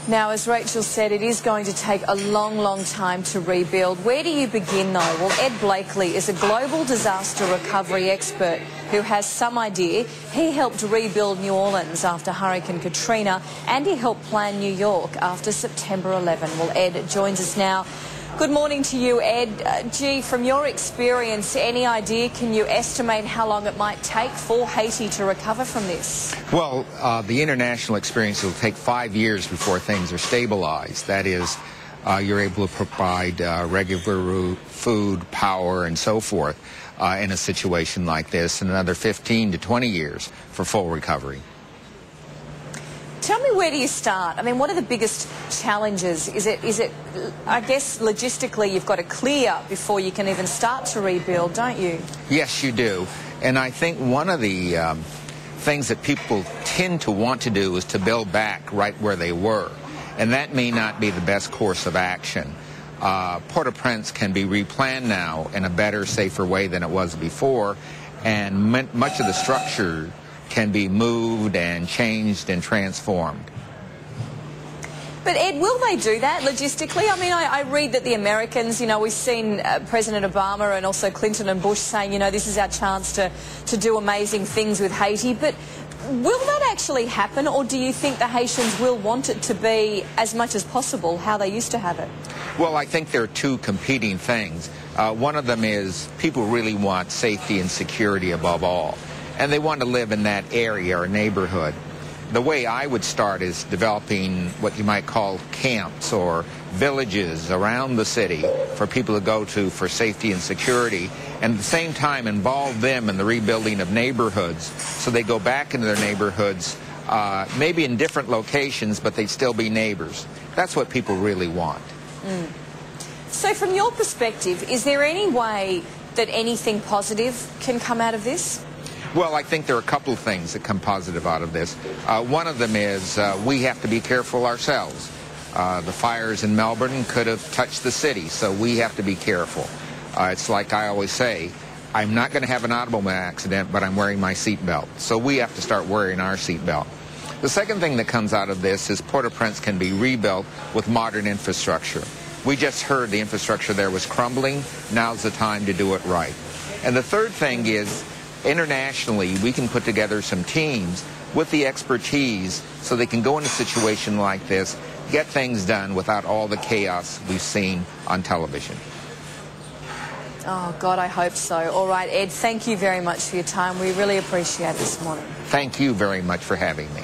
Now, as Rachel said, it is going to take a long, long time to rebuild. Where do you begin, though? Well, Ed Blakely is a global disaster recovery expert who has some idea. He helped rebuild New Orleans after Hurricane Katrina, and he helped plan New York after September 11. Well, Ed joins us now. Good morning to you, Ed. Gee, from your experience, any idea, can you estimate how long it might take for Haiti to recover from this? Well, the international experience will take 5 years before things are stabilized. That is, you're able to provide regular food, power, and so forth in a situation like this, and another 15 to 20 years for full recovery. Tell me, where do you start? I mean, what are the biggest challenges? Is it, I guess, logistically, you've got to clear before you can even start to rebuild, don't you? Yes, you do. And I think one of the things that people tend to want to do is to build back right where they were. And that may not be the best course of action. Port-au-Prince can be replanned now in a better, safer way than it was before, and much of the structure can be moved and changed and transformed. But Ed, will they do that logistically? I mean, I read that the Americans, you know, we've seen President Obama and also Clinton and Bush saying, you know, this is our chance to do amazing things with Haiti. But will that actually happen, or do you think the Haitians will want it to be, as much as possible, how they used to have it? Well, I think there are two competing things. One of them is people really want safety and security above all, and they want to live in that area or neighborhood. The way I would start is developing what you might call camps or villages around the city for people to go to for safety and security, and at the same time involve them in the rebuilding of neighborhoods so they go back into their neighborhoods, maybe in different locations, but they'd still be neighbors. That's what people really want. So from your perspective, is there any way that anything positive can come out of this? Well, I think there are a couple of things that come positive out of this. One of them is we have to be careful ourselves. The fires in Melbourne could have touched the city, so we have to be careful. It's like I always say, I'm not going to have an automobile accident, but I'm wearing my seatbelt. So we have to start wearing our seatbelt. The second thing that comes out of this is Port-au-Prince can be rebuilt with modern infrastructure. We just heard the infrastructure there was crumbling. Now's the time to do it right. And the third thing is, internationally, we can put together some teams with the expertise so they can go in a situation like this, get things done without all the chaos we've seen on television. Oh, God, I hope so. All right, Ed, thank you very much for your time. We really appreciate it this morning. Thank you very much for having me.